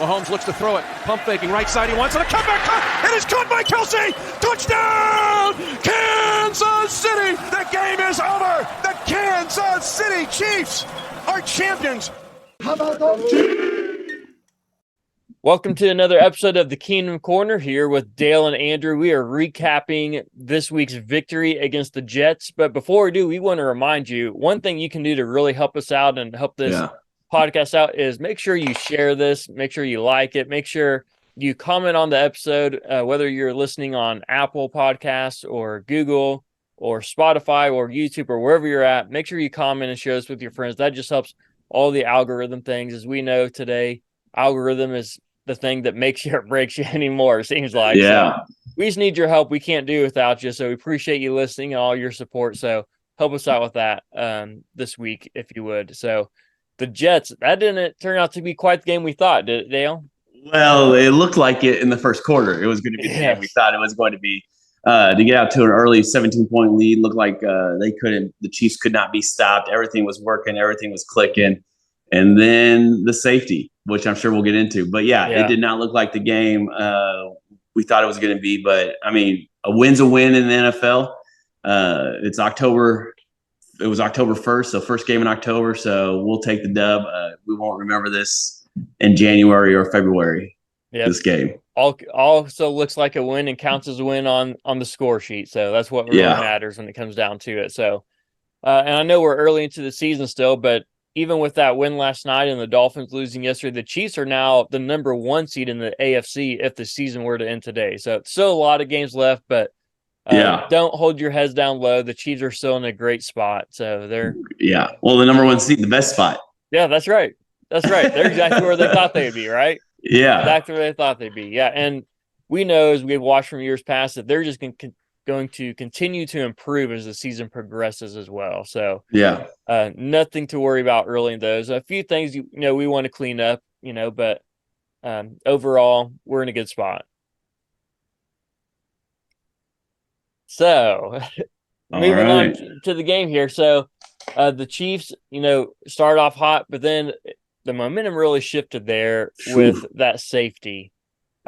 Mahomes looks to throw it. Pump faking, right side. He wants it. A comeback cut. It is caught by Kelsey. Touchdown, Kansas City. The game is over. The Kansas City Chiefs are champions. How about those Chiefs? Welcome to another episode of the Kingdom Corner here with Dale and Andrew. We are recapping this week's victory against the Jets. But before we do, we want to remind you, one thing you can do to really help us out and help this podcast out is make sure you share this, make sure you like it, make sure you comment on the episode, whether you're listening on Apple Podcasts or Google or Spotify or YouTube or wherever you're at. Make sure you comment and share this with your friends. That just helps all the algorithm things. As we know today, algorithm is the thing that makes you or breaks you anymore, it seems like. Yeah. So we just need your help. We can't do without you. So we appreciate you listening and all your support. So help us out with that this week, if you would. So the Jets, that didn't turn out to be quite the game we thought, did it, Dale? Well, it looked like it in the first quarter. It was going to be the game we thought it was going to be. To get out to an early 17-point lead, looked like the Chiefs could not be stopped. Everything was working. Everything was clicking. And then the safety, which I'm sure we'll get into. But, yeah, it did not look like the game we thought it was going to be. But, I mean, a win's a win in the NFL. It's October. It was October 1st, so first game in October. So we'll take the dub. We won't remember this in January or February, this game. Also looks like a win and counts as a win on the score sheet. So that's what really matters when it comes down to it. So, and I know we're early into the season still, but even with that win last night and the Dolphins losing yesterday, the Chiefs are now the number 1 seed in the AFC if the season were to end today. So still a lot of games left, but don't hold your heads down low. The Chiefs are still in a great spot. So they're well, the number 1 seed, the best spot. Yeah, that's right. That's right. They're exactly where they thought they'd be, right? Yeah. Exactly where they thought they'd be. Yeah. And we know, as we've watched from years past, that they're just going to continue to improve as the season progresses as well. So nothing to worry about early in those. A few things we want to clean up, but overall we're in a good spot. So moving on to the game here. So the Chiefs, started off hot, but then the momentum really shifted there with that safety.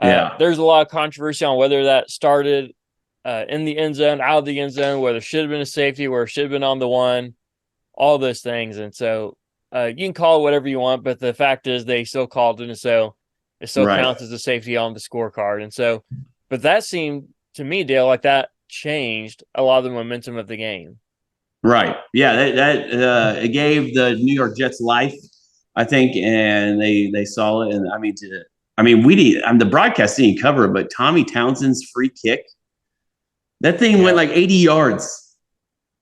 There's a lot of controversy on whether that started in the end zone, out of the end zone, whether it should have been a safety, where it should have been on the one, all those things. And so you can call it whatever you want, but the fact is they still called it, and so it still counts as a safety on the scorecard. And so, but that seemed to me, Dale, like that changed a lot of the momentum of the game. Right. Yeah, that it gave the New York Jets life, I think, and they saw it. And the broadcast didn't cover it, but Tommy Townsend's free kick, that thing went like 80 yards.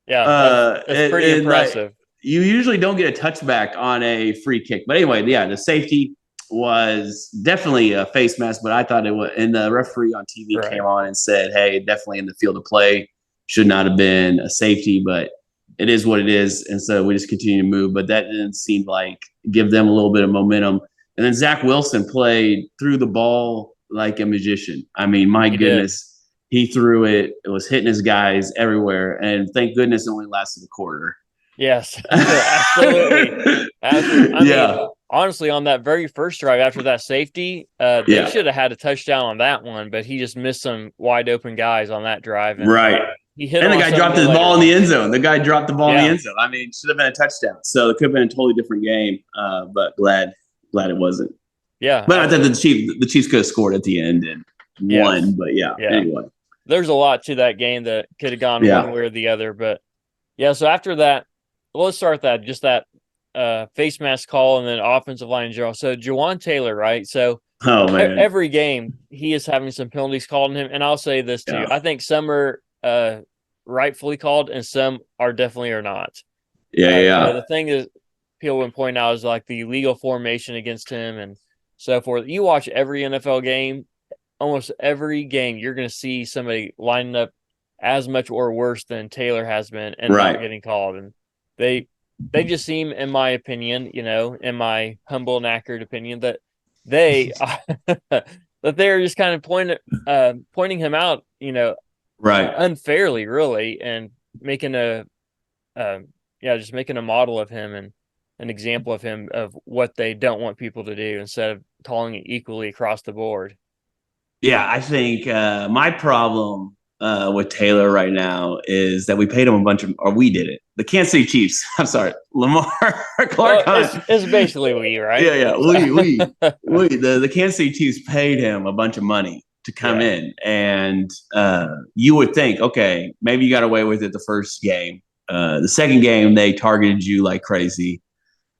Yeah, that's pretty impressive. You usually don't get a touchback on a free kick. But anyway, the safety was definitely a face mask, but I thought it was, and the referee on TV came on and said, hey, definitely in the field of play, should not have been a safety, but it is what it is. And so we just continue to move, but that didn't seem like give them a little bit of momentum. And then Zach Wilson threw the ball like a magician. I mean, my goodness. He threw it. It was hitting his guys everywhere. And thank goodness it only lasted a quarter. Yes, absolutely. I mean, honestly, on that very first drive after that safety, they should have had a touchdown on that one, but he just missed some wide open guys on that drive. And he hit and the guy dropped his ball in the end zone. The guy dropped the ball in the end zone. I mean, it should have been a touchdown. So it could have been a totally different game, but glad it wasn't. Yeah. But I thought the Chiefs could have scored at the end and won. But anyway. There's a lot to that game that could have gone one way or the other. But, so after that, let's start that, just that face mask call and then offensive line in general. So, Jawan Taylor, right? So, every game, he is having some penalties called on him. And I'll say this, too. I think some are rightfully called and some are definitely are not. The thing is, people would point out is like the illegal formation against him and so forth. You watch every NFL game, almost every game, you're going to see somebody lining up as much or worse than Taylor has been and not getting called. And they just seem, in my opinion, in my humble and accurate opinion, that they that they're just kind of pointing him out, unfairly, really, and making just making a model of him. And an example of him of what they don't want people to do instead of calling it equally across the board. Yeah, I think my problem with Taylor right now is that we paid him a bunch of, or we did it. The Kansas City Chiefs. I'm sorry, Lamar Clark Hunt. It's basically we, right? Yeah. The Kansas City Chiefs paid him a bunch of money to come in, and you would think, okay, maybe you got away with it the first game. The second game, they targeted you like crazy.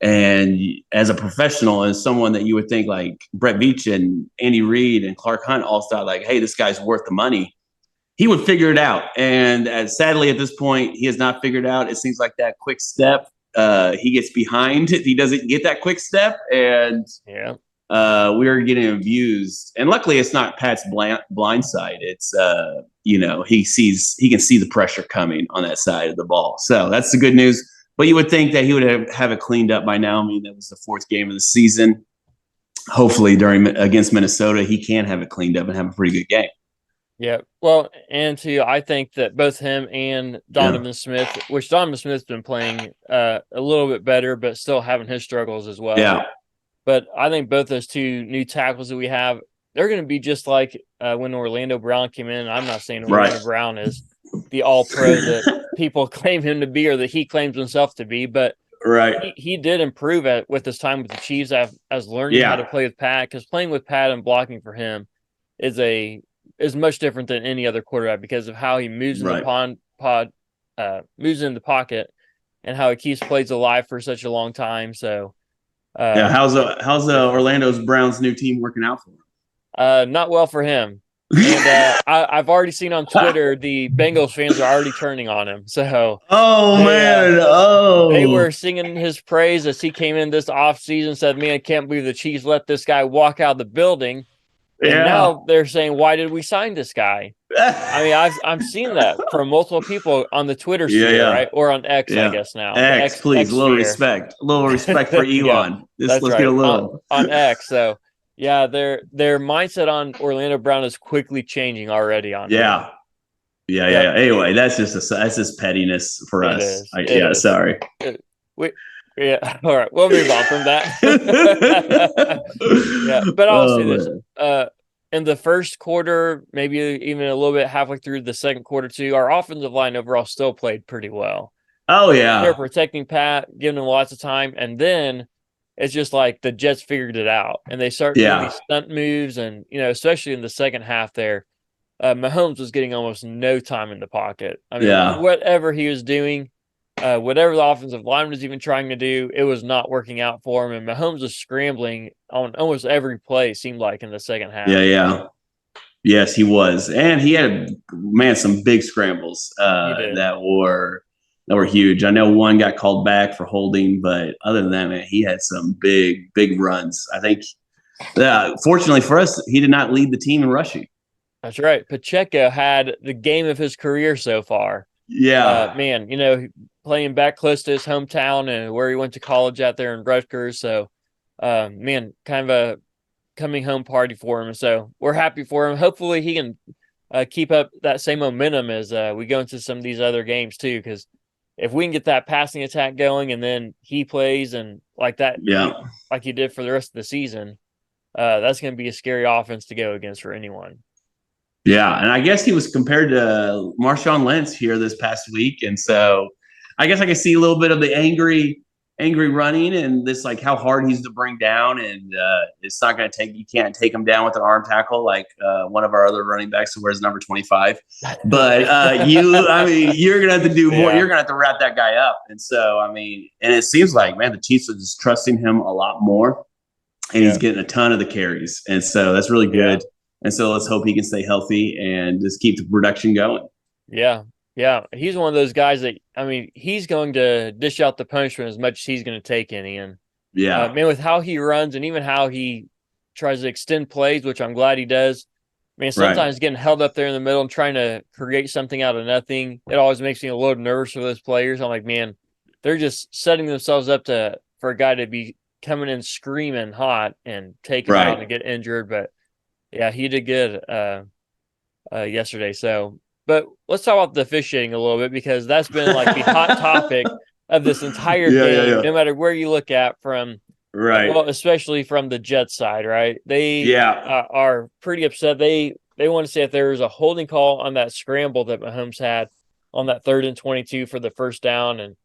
And as a professional and someone that you would think like Brett Veach and Andy Reid and Clark Hunt all thought like, hey, this guy's worth the money, he would figure it out. And sadly, at this point, he has not figured out. It seems like that quick step, he gets behind. He doesn't get that quick step. And we are getting abused. And luckily, it's not Pat's blind side. It's, he can see the pressure coming on that side of the ball. So that's the good news. But you would think that he would have it cleaned up by now. I mean, that was the fourth game of the season. Hopefully, against Minnesota, he can have it cleaned up and have a pretty good game. Yeah. Well, and I think that both him and Donovan Smith, which Donovan Smith's been playing a little bit better, but still having his struggles as well. Yeah. But I think both those two new tackles that we have, they're going to be just like when Orlando Brown came in. I'm not saying Orlando Brown is the all-pro that people claim him to be or that he claims himself to be, but he did improve with his time with the Chiefs as learning how to play with Pat, because playing with Pat and blocking for him is much different than any other quarterback because of how he moves in moves in the pocket and how he keeps plays alive for such a long time. So how's the Orlando's Browns new team working out for him? Not well for him. And I've already seen on Twitter the Bengals fans are already turning on him. So they were singing his praise as he came in this offseason, said, man, I can't believe the Chiefs let this guy walk out of the building. And now they're saying, why did we sign this guy? I mean, I'm seeing that from multiple people on the Twitter sphere, right? Or on X, I guess now. X, please, a little respect. A little respect for Elon. Let's get a little. On X, so... Yeah, their mindset on Orlando Brown is quickly changing already. Yeah. Anyway, that's just pettiness for us. Sorry. All right, we'll move on from that. But I'll say this: in the first quarter, maybe even a little bit halfway through the second quarter too, our offensive line overall still played pretty well. Oh yeah, they're protecting Pat, giving him lots of time, and then. It's just like the Jets figured it out, and they started doing these stunt moves, and especially in the second half there, Mahomes was getting almost no time in the pocket. I mean, whatever he was doing, whatever the offensive line was even trying to do, it was not working out for him, and Mahomes was scrambling on almost every play, seemed like, in the second half. Yes, he was, and he had some big scrambles that were huge. I know one got called back for holding, but other than that, man, he had some big runs. I think, fortunately for us, he did not lead the team in rushing. That's right. Pacheco had the game of his career so far. Yeah. Playing back close to his hometown and where he went to college out there in Rutgers. So, kind of a coming home party for him. So we're happy for him. Hopefully he can keep up that same momentum as we go into some of these other games too, because if we can get that passing attack going and then he plays and like that, like he did for the rest of the season, that's going to be a scary offense to go against for anyone. Yeah, and I guess he was compared to Marshawn Lynch here this past week, and so I guess I can see a little bit of the angry running and this, like, how hard he's to bring down, and it's not going to you can't take him down with an arm tackle like one of our other running backs who wears number 25. But you're going to have to do more. You're going to have to wrap that guy up. And so, and it seems like, man, the Chiefs are just trusting him a lot more, and he's getting a ton of the carries. And so that's really good. And so let's hope he can stay healthy and just keep the production going. Yeah. Yeah, he's one of those guys that, he's going to dish out the punishment as much as he's going to take in, Ian. Yeah. With how he runs and even how he tries to extend plays, which I'm glad he does. Sometimes getting held up there in the middle and trying to create something out of nothing, it always makes me a little nervous for those players. I'm like, man, they're just setting themselves up for a guy to be coming in screaming hot and taking out and get injured. But, yeah, he did good yesterday. So. But let's talk about the officiating a little bit, because that's been like the hot topic of this entire Yeah, game, yeah. no matter where you look at from. Right. Well, especially from the Jets side, right? They Yeah. are pretty upset. They want to say if there was a holding call on that scramble that Mahomes had on that 3rd and 22 for the first down, and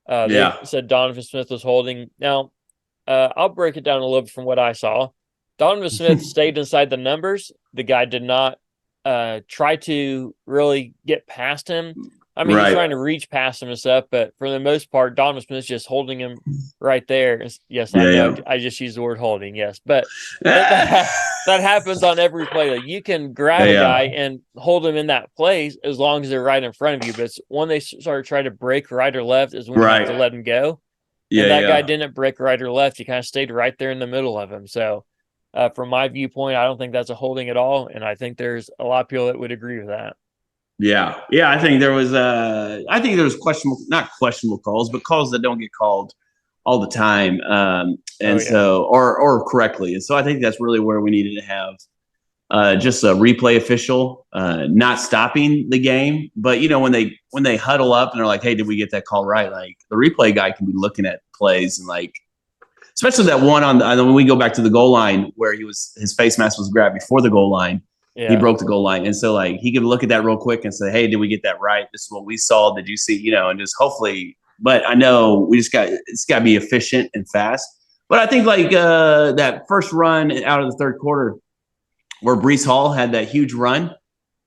they Yeah. said Donovan Smith was holding. Now, I'll break it down a little bit from what I saw. Donovan Smith stayed inside the numbers. The guy did not try to really get past him. I mean, he's Right. trying to reach past him and stuff, but for the most part, Donovan Smith's just holding him right there. Yes, I know. Yeah. I just used the word holding. Yes, but that happens on every play. Like, you can grab a guy and hold him in that place as long as they're right in front of you. But it's when they start trying to break right or left is when you have to let him go. And that guy didn't break right or left. He kind of stayed right there in the middle of him. So, from my viewpoint, I don't think that's a holding at all. And I think there's a lot of people that would agree with that. Yeah. I think there was questionable, not questionable calls, but calls that don't get called all the time. So or correctly. And so I think that's really where we needed to have just a replay official, not stopping the game. But when they huddle up and they're like, hey, did we get that call right? Like, the replay guy can be looking at plays and, like, especially that one when we go back to the goal line where his face mask was grabbed before the goal line. Yeah. He broke the goal line. And so, like, he could look at that real quick and say, hey, did we get that right? This is what we saw. Did you see, and just hopefully, but I know it's got to be efficient and fast. But I think, like, that first run out of the third quarter where Breece Hall had that huge run.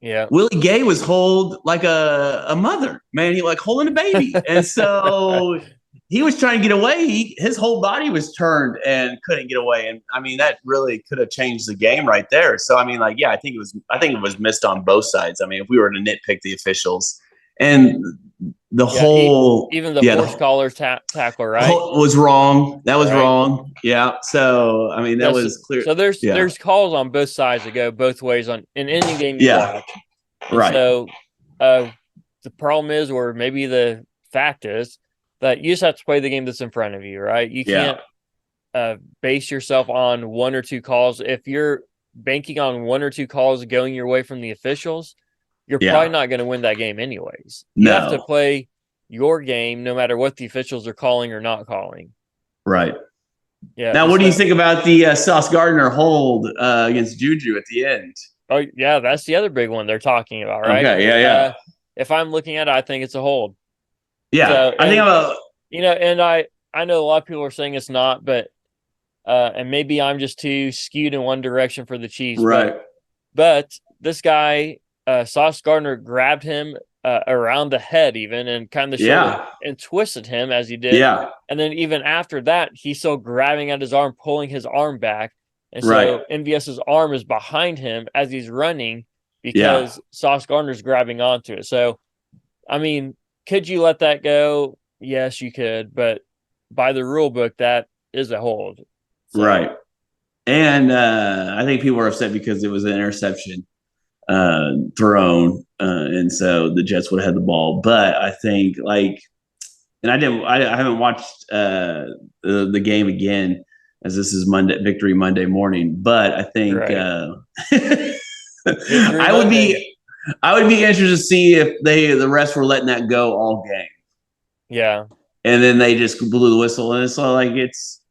Yeah. Willie Gay was hold like a mother, man. He like holding a baby. And so he was trying to get away. His whole body was turned and couldn't get away. And I mean, that really could have changed the game right there. So I mean, like, yeah, I think it was missed on both sides. I mean, if we were to nitpick the officials and the whole even the forced collar tackle, right, was wrong. That was wrong. Yeah. So I mean, that was clear. So there's calls on both sides that go both ways in any game you watch. And so the problem is, or maybe the fact is, that you just have to play the game that's in front of you, right? You can't base yourself on one or two calls. If you're banking on one or two calls going your way from the officials, you're probably not going to win that game anyways. You have to play your game no matter what the officials are calling or not calling. Right. Yeah. Now, what do you think about the Sauce Gardner hold against Juju at the end? Oh, yeah, that's the other big one they're talking about, right? Okay, yeah. If I'm looking at it, I think it's a hold. Yeah, so, I think and I know a lot of people are saying it's not, but and maybe I'm just too skewed in one direction for the Chiefs, right? But this guy, Sauce Gardner, grabbed him around the head even and kind of the shoulder and twisted him as he did. Yeah, and then even after that, he's still grabbing at his arm, pulling his arm back, and so MVS's arm is behind him as he's running because Sauce Gardner's grabbing onto it. So, I mean, could you let that go? Yes, you could, but by the rule book, that is a hold. So. Right. And I think people are upset because it was an interception thrown, and so the Jets would have had the ball. But I think, like, and I haven't watched the game again, as this is Victory Monday morning. But I think I would be interested to see if the refs were letting that go all game. Yeah. And then they just blew the whistle. And it's like,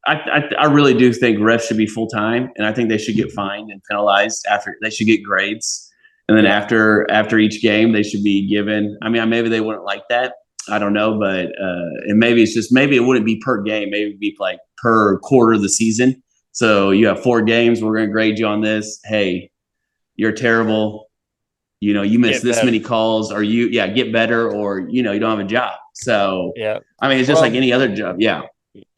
I really do think refs should be full time. And I think they should get fined and penalized they should get grades. And then after each game, they should be given, I mean, maybe they wouldn't like that. I don't know. But, and maybe it wouldn't be per game. Maybe it'd be like per quarter of the season. So you have 4 games. We're going to grade you on this. Hey, you're terrible. You miss this many calls, or get better, or you don't have a job. So I mean, it's just like any other job. Yeah,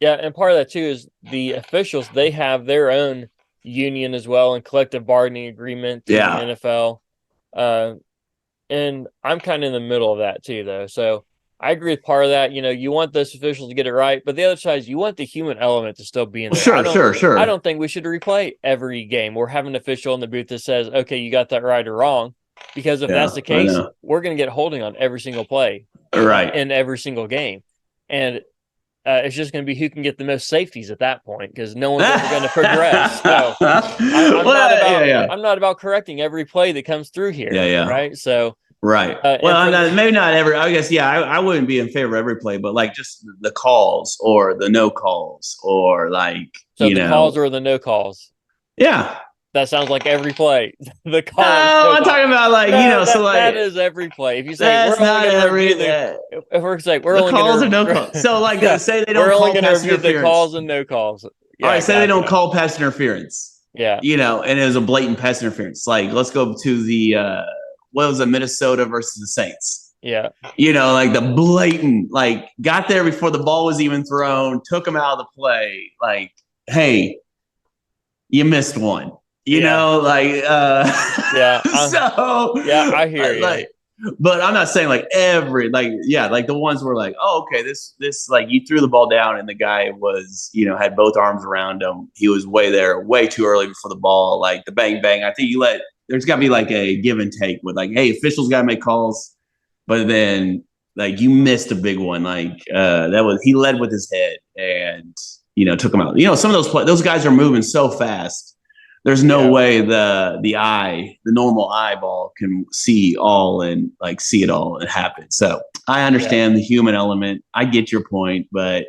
and part of that too is the officials. They have their own union as well and collective bargaining agreement. In the NFL, and I'm kind of in the middle of that too, though. So I agree with part of that. You want those officials to get it right, but the other side is you want the human element to still be in there. Sure. I don't think we should replay every game or have an official in the booth that says, "Okay, you got that right or wrong." Because if that's the case, we're going to get holding on every single play, in every single game, and it's just going to be who can get the most safeties at that point, because no one's ever going to progress. So I'm not about correcting every play that comes through here, right? So Right. Maybe not every. I guess I wouldn't be in favor of every play, but like just the calls or the no calls or like calls or the no calls. Yeah. That sounds like every play. The call. No, I'm talking about that is every play. If you say that's we're only not going to review if we're saying we're only calls gonna, or no calls. So like say they don't we're call only going to pass review interference. the calls and no calls. Yeah, all right, say they don't call pass interference. Yeah. And it was a blatant pass interference. Like let's go to the what was it, Minnesota versus the Saints. Yeah. Like the blatant, like got there before the ball was even thrown, took them out of the play. Like, hey, you missed one. I hear you. But I'm not saying like every like the ones where like, oh, okay, this like you threw the ball down and the guy was had both arms around him. He was way too early before the ball. Like the bang bang. I think there's got to be like a give and take with like, hey, officials got to make calls, but then like you missed a big one. Like he led with his head and took him out. Some of those guys are moving so fast. There's no way the normal eyeball can see all and like see it all and happen. So I understand the human element. I get your point, but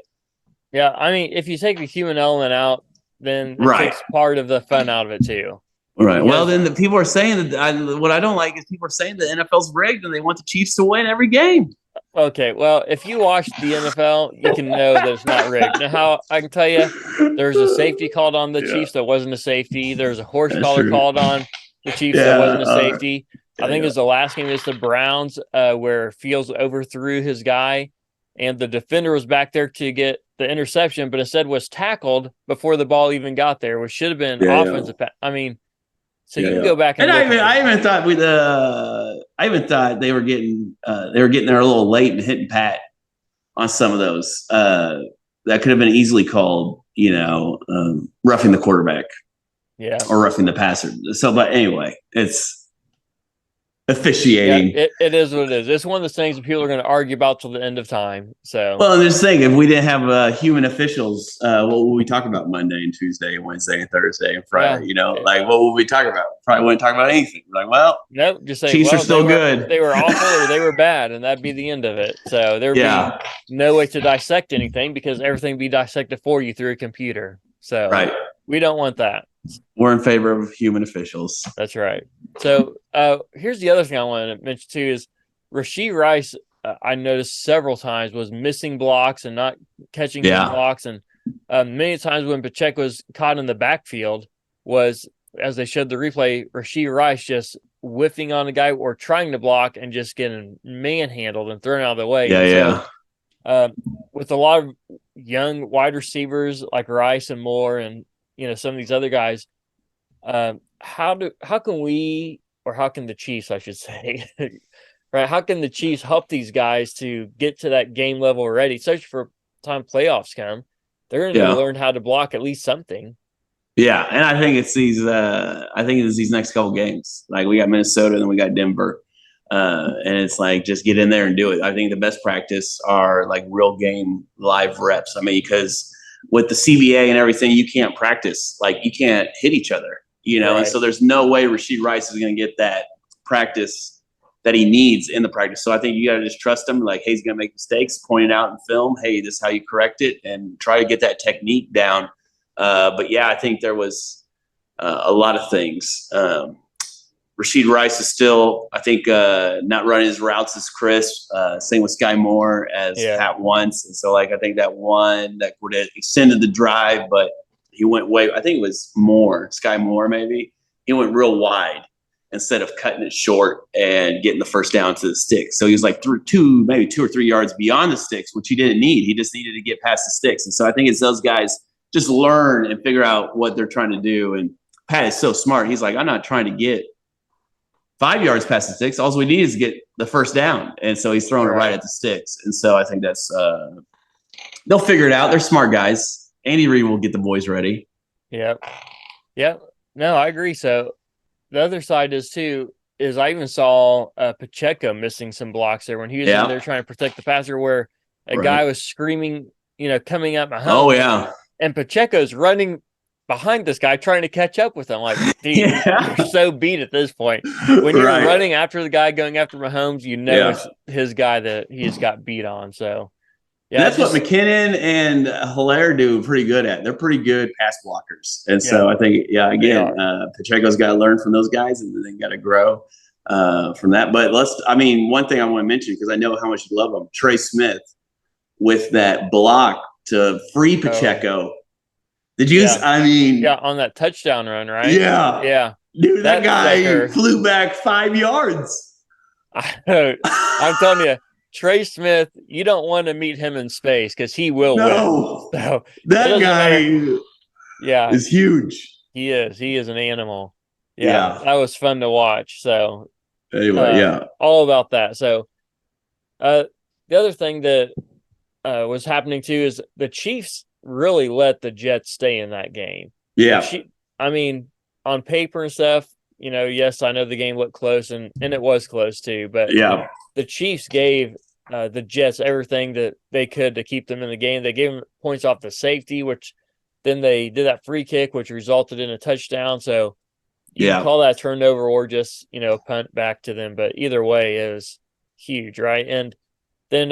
I mean, if you take the human element out, then it takes part of the fun out of it too. Right. Because, well, then the people are saying that what I don't like is people are saying the NFL's rigged and they want the Chiefs to win every game. Okay, well, if you watch the NFL, you can know that it's not rigged. Now, how I can tell you, there's a safety called on the Chiefs that wasn't a safety. There's a horse collar called on the Chiefs that wasn't a safety. I think it's the last game is the Browns where Fields overthrew his guy, and the defender was back there to get the interception, but instead was tackled before the ball even got there, which should have been offensive. I mean, so you can go back and I even thought they were getting there a little late and hitting Pat on some of those. That could have been easily called, roughing the quarterback, or roughing the passer. So, but anyway, it's officiating. Yeah, it is what it is. It's one of those things that people are going to argue about till the end of time. So, well, I'm just saying, if we didn't have human officials, what would we talk about Monday and Tuesday and Wednesday and Thursday and Friday? Like what would we talk about? Probably wouldn't talk about anything. Like, well, nope, just say Chiefs are still good. They were awful or they were bad, and that'd be the end of it. So there would be no way to dissect anything because everything would be dissected for you through a computer. So we don't want that. We're in favor of human officials. That's right. So here's the other thing I wanted to mention too is Rashee Rice, I noticed several times was missing blocks and not catching blocks. And many times when Pacheco was caught in the backfield was, as they showed the replay, Rashee Rice just whiffing on a guy or trying to block and just getting manhandled and thrown out of the way. With a lot of young wide receivers like Rice and Moore and some of these other guys, how can we, or how can the Chiefs, I should say, right? How can the Chiefs help these guys to get to that game level already, especially for time playoffs come? They're going to learn how to block at least something. Yeah, and I think it's these next couple games. Like we got Minnesota and then we got Denver. And it's like, just get in there and do it. I think the best practice are like real game live reps. I mean, because with the CBA and everything, you can't practice. Like you can't hit each other, and so there's no way Rashee Rice is going to get that practice that he needs in the practice. So I think you got to just trust him. Like, hey, he's going to make mistakes, point it out in film. Hey, this is how you correct it, and try to get that technique down. But yeah, I think there was a lot of things. Rashee Rice is still, I think, not running his routes as crisp. Same with Sky Moore as Pat once. And so, like, I think that one that would have extended the drive, but he went I think it was Sky Moore maybe. He went real wide instead of cutting it short and getting the first down to the sticks. So he was like maybe 2 or 3 yards beyond the sticks, which he didn't need. He just needed to get past the sticks. And so I think it's those guys just learn and figure out what they're trying to do. And Pat is so smart. He's like, I'm not trying to get 5 yards past the sticks. All we need is to get the first down. And so he's throwing it right at the sticks. And so I think that's they'll figure it out. They're smart guys. Andy Reid will get the boys ready. Yep. No, I agree. So the other side is I even saw Pacheco missing some blocks there when he was in there trying to protect the passer, where a guy was screaming, coming up behind. Oh, yeah. And Pacheco's running behind this guy trying to catch up with him. Like, dude, Yeah. you're so beat at this point. When you're Right. running after the guy going after Mahomes, you know Yeah. it's his guy that he just got beat on. So, And yeah, that's what McKinnon and Hilaire do pretty good at. They're pretty good pass blockers. And so I think, again, Pacheco's got to learn from those guys, and then they got to grow from that. But one thing I want to mention, because I know how much you love him, Trey Smith with that block to free Pacheco. Did you? Yeah, on that touchdown run, right? Yeah. Dude, that guy flew back 5 yards. I'm telling you, Trey Smith, you don't want to meet him in space because he will win. So that guy is huge. He is. He is an animal. Yeah. That was fun to watch. So anyway, all about that. So the other thing that was happening too is the Chiefs really let the Jets stay in that game. Yeah. On paper and stuff, yes, I know the game looked close and it was close too, but the Chiefs gave the Jets everything that they could to keep them in the game. They gave them points off the safety, which then they did that free kick, which resulted in a touchdown. So you can call that a turnover or just, punt back to them. But either way, it was huge, right? And then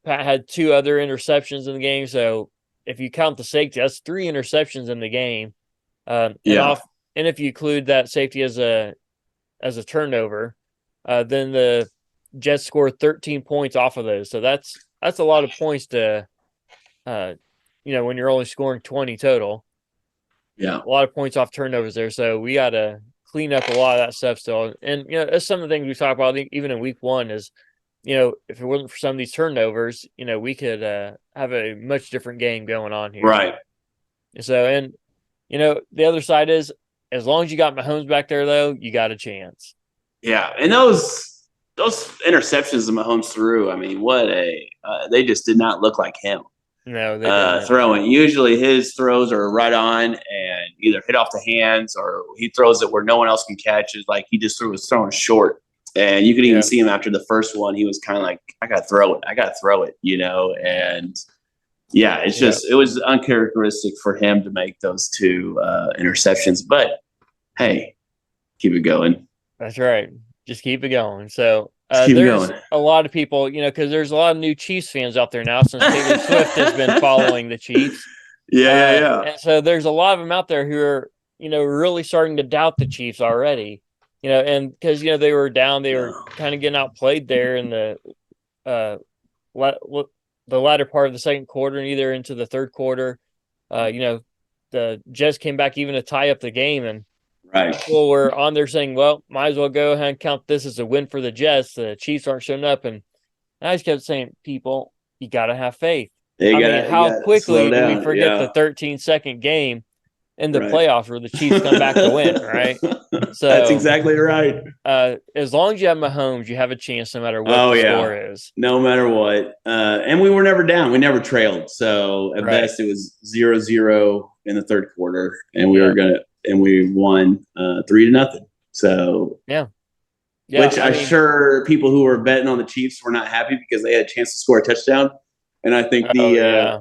Pat had 2 other interceptions in the game. So if you count the safety, that's 3 interceptions in the game. And if you include that safety as a turnover, then the Jets scored 13 points off of those. So that's a lot of points to, when you're only scoring 20 total. Yeah. A lot of points off turnovers there. So we got to clean up a lot of that stuff still. And, that's some of the things we talk about even in week 1 is, if it wasn't for some of these turnovers, we could have a much different game going on here. Right. So, and, the other side is, as long as you got Mahomes back there, though, you got a chance. Yeah. And those interceptions that Mahomes threw, they just did not look like him. No, they didn't. Throwing. Usually his throws are right on and either hit off the hands or he throws it where no one else can catch. It's like he just was throwing short. And you could even see him after the first one. He was kind of like, I got to throw it, And it's just, it was uncharacteristic for him to make those 2 interceptions. But hey, keep it going. That's right. Just keep it going. So there's a lot of people, because there's a lot of new Chiefs fans out there now since Taylor Swift has been following the Chiefs. And so there's a lot of them out there who are, really starting to doubt the Chiefs already. And because, they were down, they were kind of getting outplayed there in the latter part of the second quarter and either into the third quarter. The Jets came back even to tie up the game. And people were on there saying, well, might as well go ahead and count this as a win for the Jets. The Chiefs aren't showing up. And I just kept saying, people, you got to have faith. How quickly do we forget the 13-second game in the playoffs where the Chiefs come back to win, right? So that's exactly right. As long as you have Mahomes, you have a chance no matter what the score is. No matter what. And we were never down. We never trailed. So at best it was 0-0 in the third quarter. And we won 3-0. So which I'm sure people who were betting on the Chiefs were not happy because they had a chance to score a touchdown. And I think the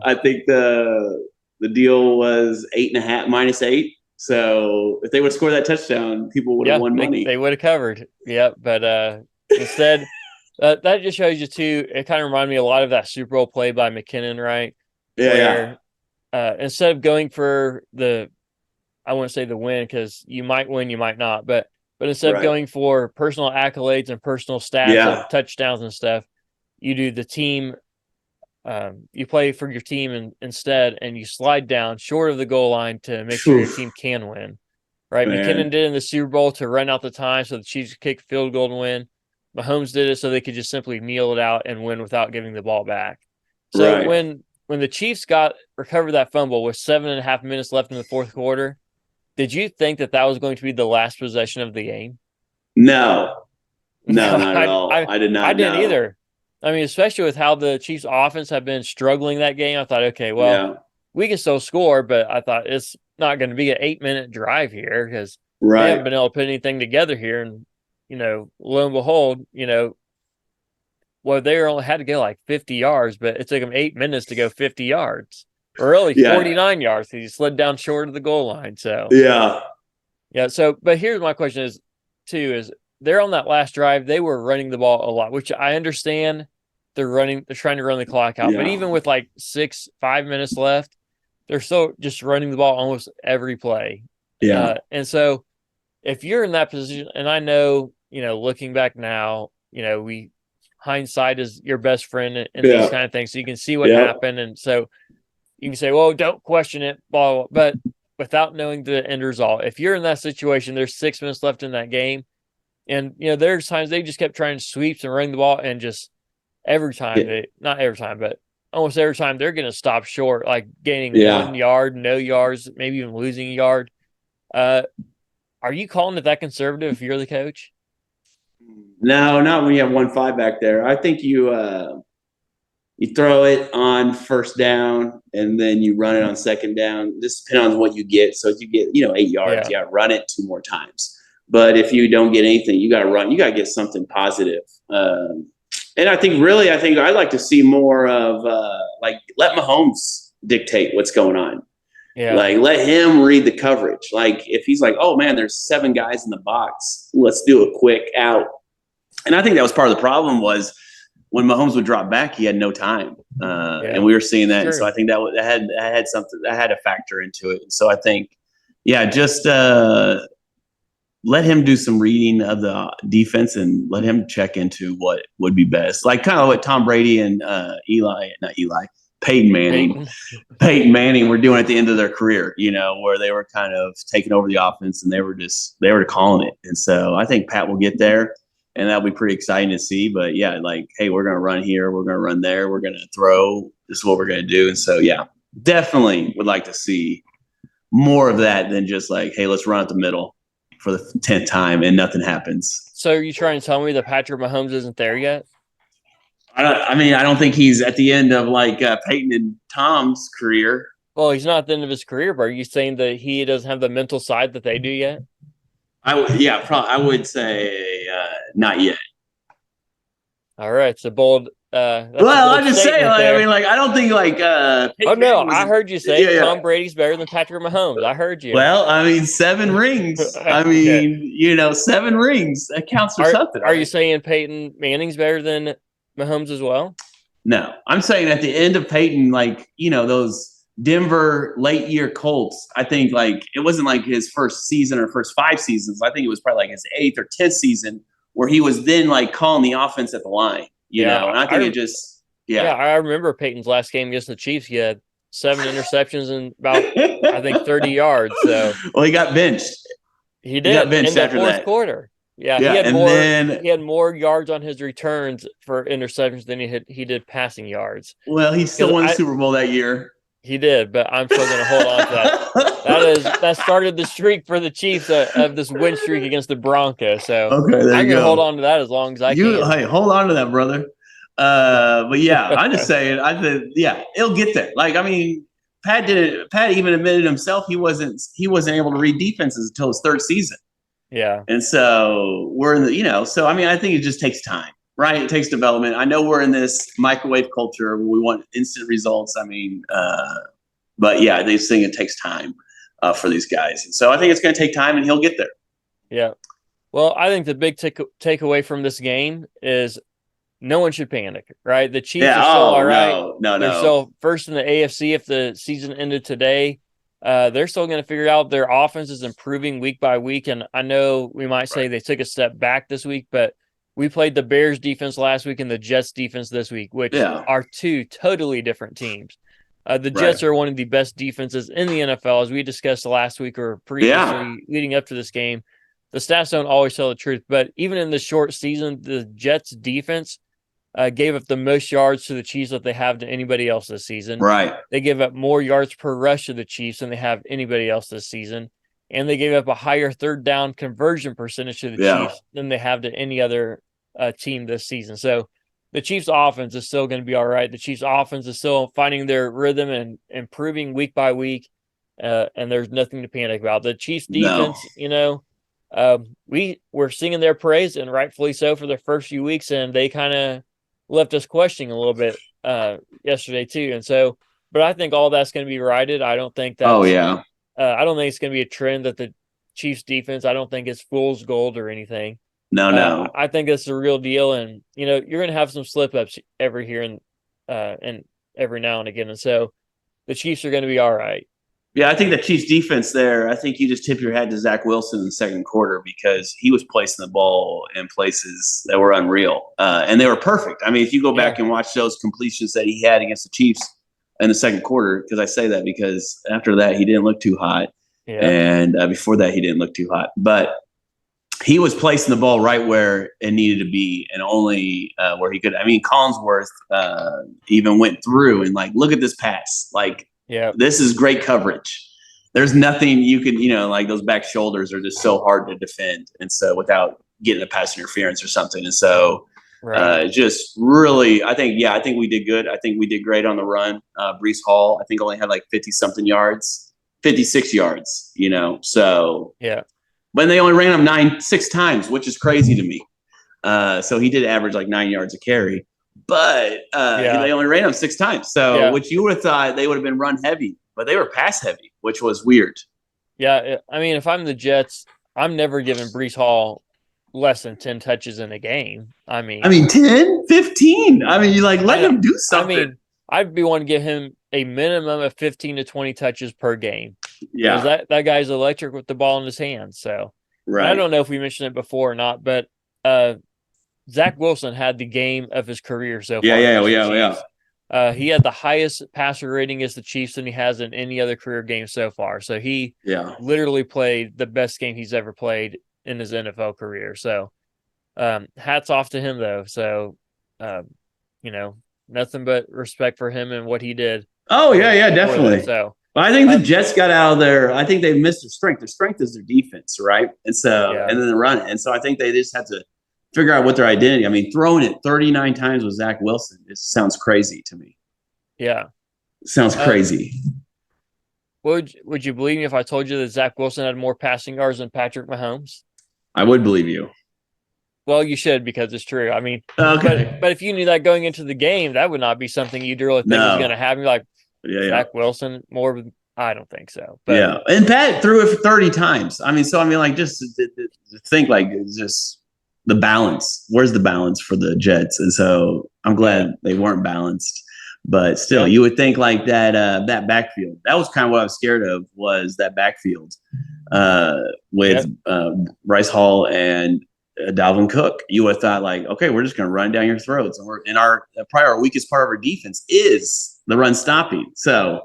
deal was 8.5 -8. So if they would score that touchdown, people would have won money. They would have covered. But instead, that just shows you too. It kind of reminded me a lot of that Super Bowl play by McKinnon, right? Where instead of going for I wouldn't say the win because you might win, you might not, but instead of going for personal accolades and personal stats of touchdowns and stuff, you do the team. You play for your team instead, and you slide down short of the goal line to make sure your team can win. Right? Man. McKinnon did it in the Super Bowl to run out the time so the Chiefs could kick field goal and win. Mahomes did it so they could just simply kneel it out and win without giving the ball back. So when the Chiefs recovered that fumble with 7.5 minutes left in the fourth quarter, did you think that was going to be the last possession of the game? No, not at all. I did not. I didn't either. I mean, especially with how the Chiefs' offense have been struggling that game, I thought, okay, well, we can still score, but I thought it's not going to be an 8-minute drive here because they haven't been able to put anything together here. And, lo and behold, they only had to go like 50 yards, but it took them 8 minutes to go 50 yards. Really, Yeah. 49 yards. He slid down short of the goal line. So Yeah. So, but here's my question is, they're on that last drive, they were running the ball a lot, which I understand. They're trying to run the clock out. But Yeah. even with like 5 minutes left, they're still just running the ball almost every play. Yeah. And so if you're in that position, and I know, looking back now, hindsight is your best friend in these kind of things. So you can see what happened. And so you can say, well, don't question it, blah, blah, but without knowing the end result, if you're in that situation, there's 6 minutes left in that game. And, there's times they just kept trying sweeps and running the ball, and just every time, not every time, but almost every time, they're going to stop short, like gaining 1 yard, no yards, maybe even losing a yard. Are you calling it that conservative if you're the coach? No, not when you have 1-5 back there. I think you throw it on first down and then you run it on second down. This depends on what you get. So if you get 8 yards, you got to run it 2 more times. But if you don't get anything, you got to run. You got to get something positive. And I think I'd like to see more of let Mahomes dictate what's going on. Yeah. Like, let him read the coverage. Like, if he's like, oh man, there's 7 guys in the box, let's do a quick out. And I think that was part of the problem was when Mahomes would drop back, he had no time, and we were seeing that. And so I think that had something that had a factor into it. And so I think, just let him do some reading of the defense and let him check into what would be best. Like kind of what Tom Brady and Peyton Manning were doing at the end of their career, where they were kind of taking over the offense and they were calling it. And so I think Pat will get there, and that'll be pretty exciting to see. But hey, we're going to run here, we're going to run there, we're going to throw. This is what we're going to do. And so, definitely would like to see more of that than just like, hey, let's run at the middle for the 10th time and nothing happens. So are you trying to tell me that Patrick Mahomes isn't there yet? I don't think he's at the end of Peyton and Tom's career. Well, he's not at the end of his career, but are you saying that he doesn't have the mental side that they do yet? I would say not yet. All right, it's a bold. I'm just saying. I don't think I heard you say Tom Brady's better than Patrick Mahomes. I heard you. Well, 7 rings. 7 rings. That counts for something. Are you saying Peyton Manning's better than Mahomes as well? No, I'm saying at the end of Peyton, those Denver late year Colts, I think it wasn't like his first season or first 5 seasons. I think it was probably his 8th or 10th season where he was then calling the offense at the line. And I think I remember Peyton's last game against the Chiefs. He had 7 interceptions and about, I think, 30 yards. So, well, he got benched. He did. He got benched after the fourth quarter. Yeah, he had more yards on his returns for interceptions than he did passing yards. Well, he still won the Super Bowl that year. He did, but I'm still going to hold on to that. That started the streak for the Chiefs of this win streak against the Broncos. So I'm going to hold on to that as long as I can. Hey, hold on to that, brother. But I'm just saying. It'll get there. Pat did it. Pat even admitted himself he wasn't able to read defenses until his 3rd season. Yeah, and so we're in the So I think it just takes time. Right, it takes development. I know we're in this microwave culture where we want instant results. But they think it takes time for these guys, and so I think it's going to take time, and he'll get there. Yeah. Well, I think the big takeaway from this game is no one should panic. Right, the Chiefs are still all right. No, they're still first in the AFC. If the season ended today, they're still going to figure out their offense is improving week by week. And I know we might say they took a step back this week, but we played the Bears defense last week and the Jets defense this week, which are 2 totally different teams. The Jets are one of the best defenses in the NFL, as we discussed last week or previously leading up to this game. The stats don't always tell the truth, but even in the short season, the Jets defense gave up the most yards to the Chiefs that they have to anybody else this season. Right. They gave up more yards per rush to the Chiefs than they have anybody else this season. And they gave up a higher 3rd down conversion percentage to the Chiefs than they have to any other team this season. So the Chiefs' offense is still going to be all right. The Chiefs' offense is still finding their rhythm and improving week by week, and there's nothing to panic about. The Chiefs' defense, we were singing their praise, and rightfully so, for the first few weeks, and they kind of left us questioning a little bit yesterday too. And so but I think all that's going to be righted. I don't think that's. Oh yeah. I don't think it's going to be a trend that the Chiefs defense. I don't think it's fool's gold or anything. No. I think it's a real deal, and you're going to have some slip ups every here and every now and again, and so the Chiefs are going to be all right. Yeah, I think the Chiefs defense there, I think you just tip your hat to Zach Wilson in the second quarter because he was placing the ball in places that were unreal. And they were perfect. I mean, if you go back and watch those completions that he had against the Chiefs in the second quarter, because I say that because after that, he didn't look too hot. Yeah. And before that, he didn't look too hot. But he was placing the ball right where it needed to be and only where he could. I mean, Collinsworth even went through and, like, look at this pass. Like, this is great coverage. There's nothing you can, like those back shoulders are just so hard to defend. And so without getting a pass interference or something. And so just really, I think we did good. I think we did great on the run. Brees Hall, I think only had like 50-something yards, 56 yards, so. Yeah. But they only ran him 6 times, which is crazy to me. So he did average like 9 yards a carry. But they only ran him 6 times. So which you would have thought they would have been run heavy, but they were pass heavy, which was weird. Yeah, I mean, if I'm the Jets, I'm never giving Brees Hall less than 10 touches in a game. I mean 10, 15. I mean, you let him do something. I mean, I'd be wanting to give him a minimum of 15 to 20 touches per game. Yeah. Because that guy's electric with the ball in his hands. So I don't know if we mentioned it before or not, but Zach Wilson had the game of his career so far. Yeah. He had the highest passer rating against the Chiefs than he has in any other career game so far. So he literally played the best game he's ever played in his NFL career. So hats off to him, though. So, nothing but respect for him and what he did. Oh, yeah, definitely. So I think the Jets got out of there. I think they missed their strength. Their strength is their defense, right? And so, and then the run. And so I think they just had to figure out what their identity. I mean, throwing it 39 times with Zach Wilson, it sounds crazy to me. Yeah. It sounds crazy. Would you believe me if I told you that Zach Wilson had more passing yards than Patrick Mahomes? I would believe you. Well, you should because it's true. I mean, but if you knew that going into the game, that would not be something you'd really think was going to happen. Like, Zach Wilson more. I don't think so. But, and Pat threw it for 30 times. I mean, just to think just the balance. Where's the balance for the Jets? And so I'm glad they weren't balanced. But still, you would think like that backfield. That was kind of what I was scared of was that backfield with Bryce Hall and Dalvin Cook. You would have thought like, okay, we're just going to run down your throats. And our weakest part of our defense is the run stopping. So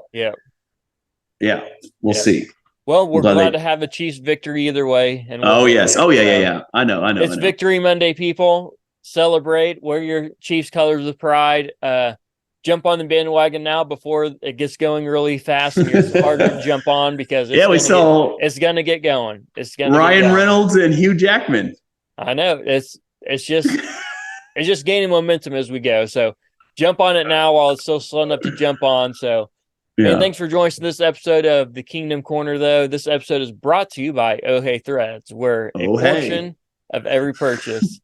we'll see. Well, we're glad to have a Chiefs victory either way. And yes. Yeah. I know. It's Victory Monday, people. Celebrate. Wear your Chiefs colors with pride. Jump on the bandwagon now before it gets going really fast. And it's harder to jump on because it's going to get going. It's going to Ryan Reynolds and Hugh Jackman. I know it's just gaining momentum as we go. So jump on it now while it's still slow enough to jump on. So. And thanks for joining us in this episode of the Kingdom Corner, though. This episode is brought to you by Oh Hey Threads, where a portion of every purchase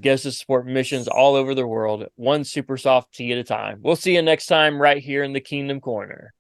goes to support missions all over the world, one super soft tea at a time. We'll see you next time right here in the Kingdom Corner.